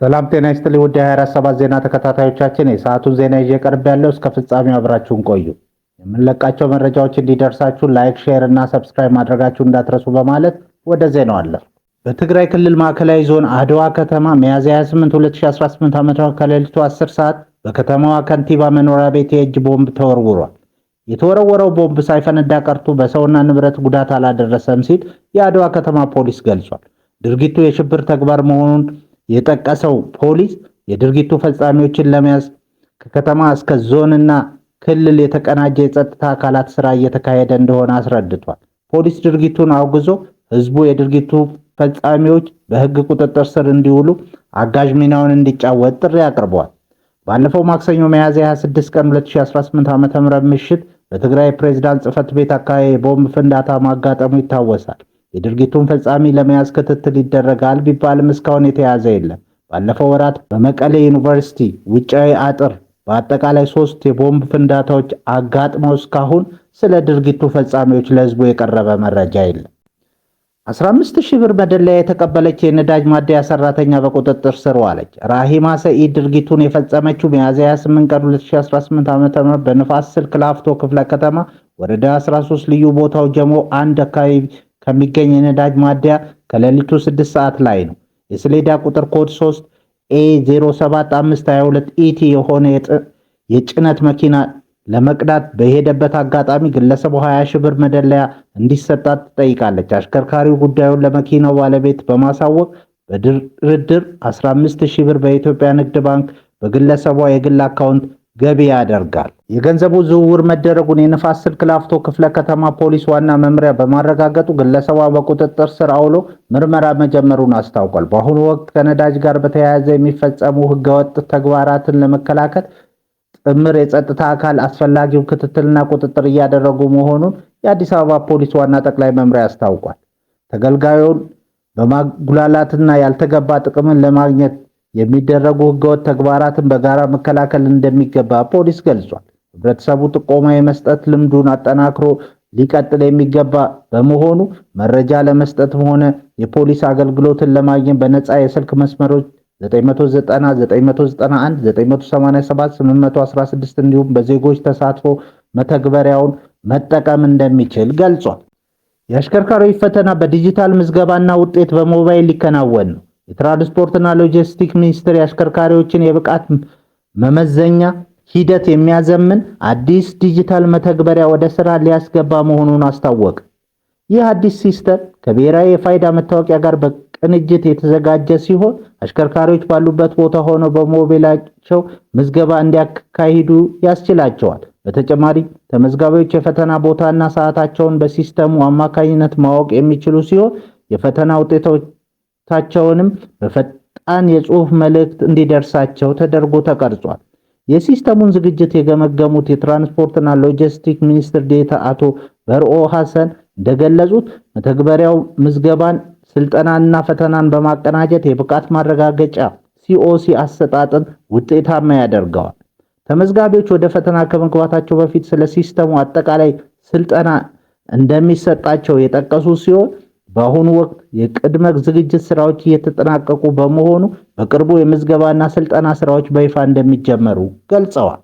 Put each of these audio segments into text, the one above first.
ሰላም ጤና ይስጥልኝ ውድ የ24/7 ዜና ተከታታዮቻችን፣ የሰዓቱን ዜና ይዤ ቀርብ ያለው እስከ ፍጻሜው አብራችሁን ቆዩ። የምንለቃቸው መረጃዎች እንዲደርሳችሁ ላይክ፣ ሼር እና ሰብስክራይብ ማድረጋችሁን እንዳትረሱ በማለት ወደ ዜናው አለፍ። በትግራይ ክልል ማዕከላዊ ዞን አድዋ ከተማ ሚያዝያ 28 2018 ዓ.ም ከሌሊቱ 10 ሰዓት በከተማዋ ከንቲባ መኖሪያ ቤት የእጅ ቦምብ ተወርውሯል። የተወረወረው ቦምብ ሳይፈነዳ ቀርቶ በሰውና ንብረት ጉዳት አላደረሰም ሲል የአድዋ ከተማ ፖሊስ ገልጿል። ድርጊቱ የሽብር ተግባር መሆኑን የጠቀሰው ፖሊስ የድርጊቱ ፈጻሚዎችን ለመያዝ ከከተማ እስከ ዞንና ክልል የተቀናጀ የጸጥታ አካላት ስራ እየተካሄደ እንደሆነ አስረድቷል። ፖሊስ ድርጊቱን አውግዞ ህዝቡ የድርጊቱ ፈጻሚዎች በህግ ቁጥጥር ስር እንዲውሉ አጋዥ ሚናውን እንዲጫወት ጥሪ አቅርበዋል። ባለፈው ማክሰኞ ሚያዝያ 26 ቀን 2018 ዓ.ም ምሽት በትግራይ ፕሬዝዳንት ጽህፈት ቤት አካባቢ የቦምብ ፍንዳታ ማጋጠሙ ይታወሳል። የድርጊቱን ፈጻሚ ለመያዝ ክትትል ይደረጋል ቢባልም እስካሁን የተያዘ የለም። ባለፈው ወራት በመቀሌ ዩኒቨርሲቲ ውጫዊ አጥር በአጠቃላይ 3 የቦምብ ፍንዳታዎች አጋጥመው እስካሁን ስለ ድርጊቱ ፈጻሚዎች ለህዝቡ የቀረበ መረጃ የለም። 15,000 ብር መደለያ የተቀበለች የነዳጅ ማደያ ሰራተኛ በቁጥጥር ስር ዋለች። ራሂማ ሰኢድ ድርጊቱን የፈጸመችው ሚያዝያ 28 ቀን 2018 ዓ.ም በንፋስ ስልክ ላፍቶ ክፍለ ከተማ ወረዳ 13 ልዩ ቦታው ጀሞ 1 አካባቢ ከሚገኝ የነዳጅ ማደያ ከሌሊቱ 6 ሰዓት ላይ ነው። የሰሌዳ ቁጥር ኮድ 3 A07522 ኢቲ የሆነ የጭነት መኪና ለመቅዳት በሄደበት አጋጣሚ ግለሰቡ 20,000 ብር መደለያ እንዲሰጣት ትጠይቃለች። አሽከርካሪው ጉዳዩን ለመኪናው ባለቤት በማሳወቅ በድርድር 15,000 ብር በኢትዮጵያ ንግድ ባንክ በግለሰቧ የግል አካውንት ገቢ ያደርጋል። የገንዘቡ ዝውውር መደረጉን የንፋስ ስልክ ላፍቶ ክፍለ ከተማ ፖሊስ ዋና መምሪያ በማረጋገጡ ግለሰቧ በቁጥጥር ስር አውሎ ምርመራ መጀመሩን አስታውቋል። በአሁኑ ወቅት ከነዳጅ ጋር በተያያዘ የሚፈጸሙ ህገወጥ ተግባራትን ለመከላከል ጥምር የጸጥታ አካል አስፈላጊው ክትትልና ቁጥጥር እያደረጉ መሆኑን የአዲስ አበባ ፖሊስ ዋና ጠቅላይ መምሪያ አስታውቋል። ተገልጋዩን በማጉላላትና ያልተገባ ጥቅምን ለማግኘት የሚደረጉ ህገወጥ ተግባራትን በጋራ መከላከል እንደሚገባ ፖሊስ ገልጿል። ህብረተሰቡ ጥቆማ የመስጠት ልምዱን አጠናክሮ ሊቀጥል የሚገባ በመሆኑ መረጃ ለመስጠትም ሆነ የፖሊስ አገልግሎትን ለማግኘት በነፃ የስልክ መስመሮች 990 991 987 816 እንዲሁም በዜጎች ተሳትፎ መተግበሪያውን መጠቀም እንደሚችል ገልጿል። የአሽከርካሪዎች ፈተና በዲጂታል ምዝገባና ውጤት በሞባይል ሊከናወን ነው። የትራንስፖርትና ሎጂስቲክስ ሚኒስቴር የአሽከርካሪዎችን የብቃት መመዘኛ ሂደት የሚያዘምን አዲስ ዲጂታል መተግበሪያ ወደ ስራ ሊያስገባ መሆኑን አስታወቀ። ይህ አዲስ ሲስተም ከብሔራዊ የፋይዳ መታወቂያ ጋር በቅንጅት የተዘጋጀ ሲሆን አሽከርካሪዎች ባሉበት ቦታ ሆነው በሞባይላቸው ምዝገባ እንዲያካሂዱ ያስችላቸዋል። በተጨማሪም ተመዝጋቢዎች የፈተና ቦታና ሰዓታቸውን በሲስተሙ አማካኝነት ማወቅ የሚችሉ ሲሆን የፈተና ውጤቶቻቸውንም በፈጣን የጽሑፍ መልእክት እንዲደርሳቸው ተደርጎ ተቀርጿል። የሲስተሙን ዝግጅት የገመገሙት የትራንስፖርትና ሎጂስቲክስ ሚኒስትር ዴኤታ አቶ በርኦ ሐሰን እንደገለጹት መተግበሪያው ምዝገባን፣ ስልጠናና ፈተናን በማቀናጀት የብቃት ማረጋገጫ ሲኦሲ አሰጣጥን ውጤታማ ያደርገዋል። ተመዝጋቢዎች ወደ ፈተና ከመግባታቸው በፊት ስለ ሲስተሙ አጠቃላይ ስልጠና እንደሚሰጣቸው የጠቀሱ ሲሆን በአሁኑ ወቅት የቅድመ ዝግጅት ስራዎች እየተጠናቀቁ በመሆኑ በቅርቡ የምዝገባና ስልጠና ስራዎች በይፋ እንደሚጀመሩ ገልጸዋል።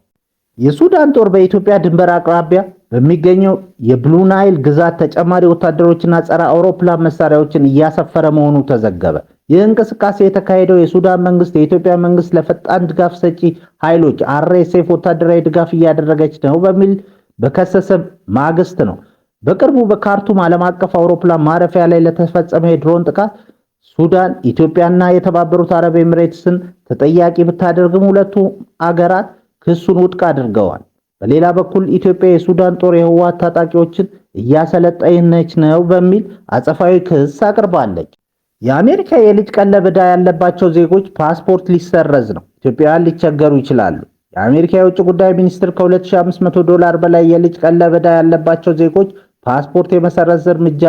የሱዳን ጦር በኢትዮጵያ ድንበር አቅራቢያ በሚገኘው የብሉ ናይል ግዛት ተጨማሪ ወታደሮችና ጸረ አውሮፕላን መሳሪያዎችን እያሰፈረ መሆኑ ተዘገበ። ይህ እንቅስቃሴ የተካሄደው የሱዳን መንግስት የኢትዮጵያ መንግስት ለፈጣን ድጋፍ ሰጪ ኃይሎች RSF ወታደራዊ ድጋፍ እያደረገች ነው በሚል በከሰሰ ማግስት ነው። በቅርቡ በካርቱም ዓለም አቀፍ አውሮፕላን ማረፊያ ላይ ለተፈጸመ የድሮን ጥቃት ሱዳን ኢትዮጵያና የተባበሩት አረብ ኤሚሬትስን ተጠያቂ ብታደርግም ሁለቱ አገራት ክሱን ውድቅ አድርገዋል። በሌላ በኩል ኢትዮጵያ የሱዳን ጦር የህወሓት ታጣቂዎችን እያሰለጠነች ነው በሚል አጸፋዊ ክስ አቅርባለች። የአሜሪካ የልጅ ቀለብ ዕዳ ያለባቸው ዜጎች ፓስፖርት ሊሰረዝ ነው። ኢትዮጵያውያን ሊቸገሩ ይችላሉ። የአሜሪካ የውጭ ጉዳይ ሚኒስትር $2,500 በላይ የልጅ ቀለብ ዕዳ ያለባቸው ዜጎች ፓስፖርት የመሰረዝ እርምጃ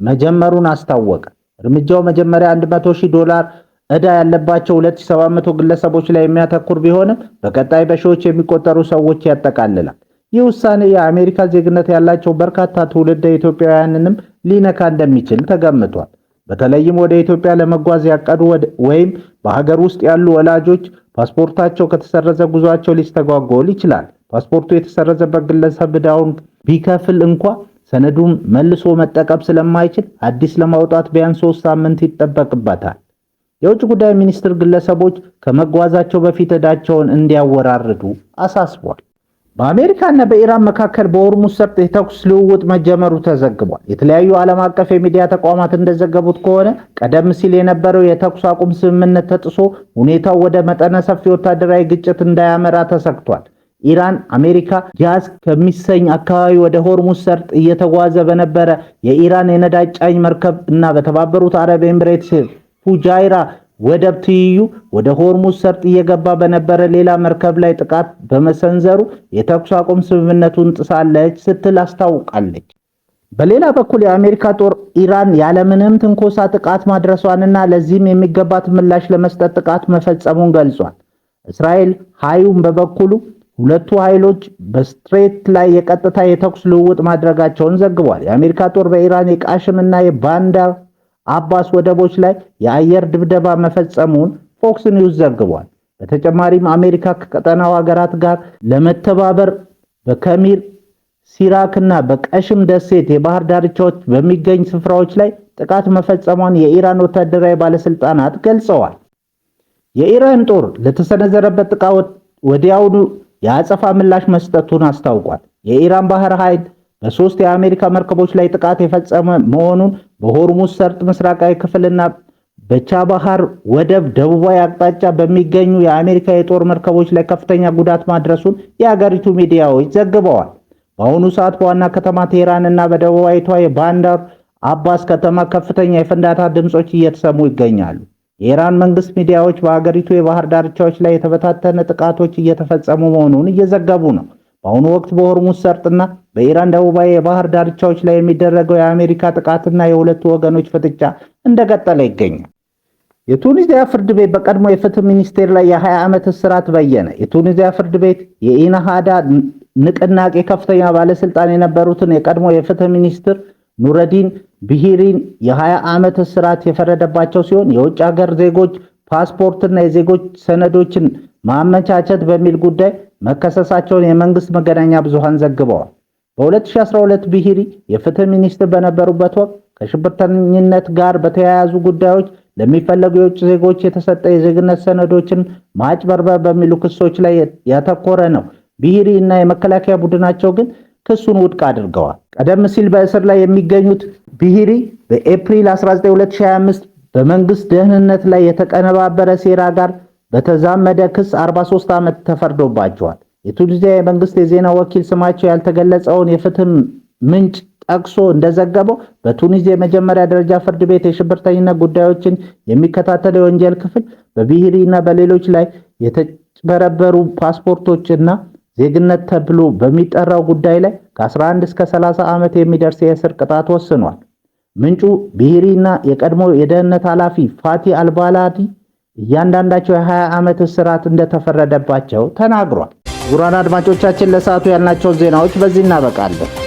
መጀመሩን አስታወቀ። እርምጃው መጀመሪያ $100,000 ዕዳ ያለባቸው 2700 ግለሰቦች ላይ የሚያተኩር ቢሆንም በቀጣይ በሺዎች የሚቆጠሩ ሰዎች ያጠቃልላል። ይህ ውሳኔ የአሜሪካ ዜግነት ያላቸው በርካታ ትውልደ ኢትዮጵያውያንንም ሊነካ እንደሚችል ተገምቷል። በተለይም ወደ ኢትዮጵያ ለመጓዝ ያቀዱ ወይም በሀገር ውስጥ ያሉ ወላጆች ፓስፖርታቸው ከተሰረዘ ጉዟቸው ሊስተጓጎል ይችላል። ፓስፖርቱ የተሰረዘበት ግለሰብ ዕዳውን ቢከፍል እንኳ ሰነዱን መልሶ መጠቀም ስለማይችል አዲስ ለማውጣት ቢያንስ 3 ሳምንት ይጠበቅበታል። የውጭ ጉዳይ ሚኒስቴር ግለሰቦች ከመጓዛቸው በፊት ዕዳቸውን እንዲያወራርዱ አሳስቧል። በአሜሪካና በኢራን መካከል በሆርሙዝ ሰርጥ የተኩስ ልውውጥ መጀመሩ ተዘግቧል። የተለያዩ ዓለም አቀፍ የሚዲያ ተቋማት እንደዘገቡት ከሆነ ቀደም ሲል የነበረው የተኩስ አቁም ስምምነት ተጥሶ ሁኔታው ወደ መጠነ ሰፊ ወታደራዊ ግጭት እንዳያመራ ተሰግቷል። ኢራን አሜሪካ ጃዝ ከሚሰኝ አካባቢ ወደ ሆርሙዝ ሰርጥ እየተጓዘ በነበረ የኢራን የነዳጅ ጫኝ መርከብ እና በተባበሩት አረብ ኤምሬትስ ፉጃይራ ወደብ ትይዩ ወደ ሆርሙዝ ሰርጥ እየገባ በነበረ ሌላ መርከብ ላይ ጥቃት በመሰንዘሩ የተኩስ አቁም ስምምነቱን ጥሳለች ስትል አስታውቃለች። በሌላ በኩል የአሜሪካ ጦር ኢራን ያለምንም ትንኮሳ ጥቃት ማድረሷንና ለዚህም የሚገባት ምላሽ ለመስጠት ጥቃት መፈጸሙን ገልጿል። እስራኤል ሀዩም በበኩሉ ሁለቱ ኃይሎች በስትሬት ላይ የቀጥታ የተኩስ ልውውጥ ማድረጋቸውን ዘግቧል። የአሜሪካ ጦር በኢራን የቃሽም እና የባንዳር አባስ ወደቦች ላይ የአየር ድብደባ መፈጸሙን ፎክስ ኒውስ ዘግቧል። በተጨማሪም አሜሪካ ከቀጠናው ሀገራት ጋር ለመተባበር በከሚር ሲራክ እና በቀሽም ደሴት የባህር ዳርቻዎች በሚገኝ ስፍራዎች ላይ ጥቃት መፈጸሟን የኢራን ወታደራዊ ባለስልጣናት ገልጸዋል። የኢራን ጦር ለተሰነዘረበት ጥቃት ወዲያውኑ የአጸፋ ምላሽ መስጠቱን አስታውቋል። የኢራን ባህር ኃይል በ3 የአሜሪካ መርከቦች ላይ ጥቃት የፈጸመ መሆኑን በሆርሙዝ ሰርጥ ምስራቃዊ ክፍልና በቻባሃር ወደብ ደቡባዊ አቅጣጫ በሚገኙ የአሜሪካ የጦር መርከቦች ላይ ከፍተኛ ጉዳት ማድረሱን የሀገሪቱ ሚዲያዎች ዘግበዋል። በአሁኑ ሰዓት በዋና ከተማ ቴህራን እና በደቡባዊቷ የባንዳር አባስ ከተማ ከፍተኛ የፍንዳታ ድምጾች እየተሰሙ ይገኛሉ። የኢራን መንግስት ሚዲያዎች በሀገሪቱ የባህር ዳርቻዎች ላይ የተበታተነ ጥቃቶች እየተፈጸሙ መሆኑን እየዘገቡ ነው። በአሁኑ ወቅት በሆርሙዝ ሰርጥና በኢራን ደቡባዊ የባህር ዳርቻዎች ላይ የሚደረገው የአሜሪካ ጥቃትና የሁለቱ ወገኖች ፍጥጫ እንደቀጠለ ይገኛል። የቱኒዚያ ፍርድ ቤት በቀድሞ የፍትህ ሚኒስቴር ላይ የ20 ዓመት እስራት በየነ። የቱኒዚያ ፍርድ ቤት የኢናሃዳ ንቅናቄ ከፍተኛ ባለስልጣን የነበሩትን የቀድሞ የፍትህ ሚኒስትር ኑረዲን ቢሂሪን የ20 ዓመት እስራት የፈረደባቸው ሲሆን የውጭ ሀገር ዜጎች ፓስፖርትና የዜጎች ሰነዶችን ማመቻቸት በሚል ጉዳይ መከሰሳቸውን የመንግስት መገናኛ ብዙሃን ዘግበዋል። በ2012 ቢሂሪ የፍትህ ሚኒስትር በነበሩበት ወቅት ከሽብርተኝነት ጋር በተያያዙ ጉዳዮች ለሚፈለጉ የውጭ ዜጎች የተሰጠ የዜግነት ሰነዶችን ማጭበርበር በሚሉ ክሶች ላይ ያተኮረ ነው። ቢሂሪ እና የመከላከያ ቡድናቸው ግን ክሱን ውድቅ አድርገዋል። ቀደም ሲል በእስር ላይ የሚገኙት ቢሂሪ በኤፕሪል 19 2025 በመንግስት ደህንነት ላይ የተቀነባበረ ሴራ ጋር በተዛመደ ክስ 43 ዓመት ተፈርዶባቸዋል። የቱኒዚያ የመንግስት የዜና ወኪል ስማቸው ያልተገለጸውን የፍትህ ምንጭ ጠቅሶ እንደዘገበው በቱኒዚያ የመጀመሪያ ደረጃ ፍርድ ቤት የሽብርተኝነት ጉዳዮችን የሚከታተል የወንጀል ክፍል በቢሂሪ እና በሌሎች ላይ የተጭበረበሩ ፓስፖርቶችና ዜግነት ተብሎ በሚጠራው ጉዳይ ላይ ከ11 እስከ 30 ዓመት የሚደርስ የእስር ቅጣት ወስኗል። ምንጩ ቢሂሪ እና የቀድሞ የደህንነት ኃላፊ ፋቲ አልባላዲ እያንዳንዳቸው የ20 ዓመት እስራት እንደተፈረደባቸው ተናግሯል። ጉራን አድማጮቻችን ለሰዓቱ ያልናቸው ዜናዎች በዚህ እናበቃለን።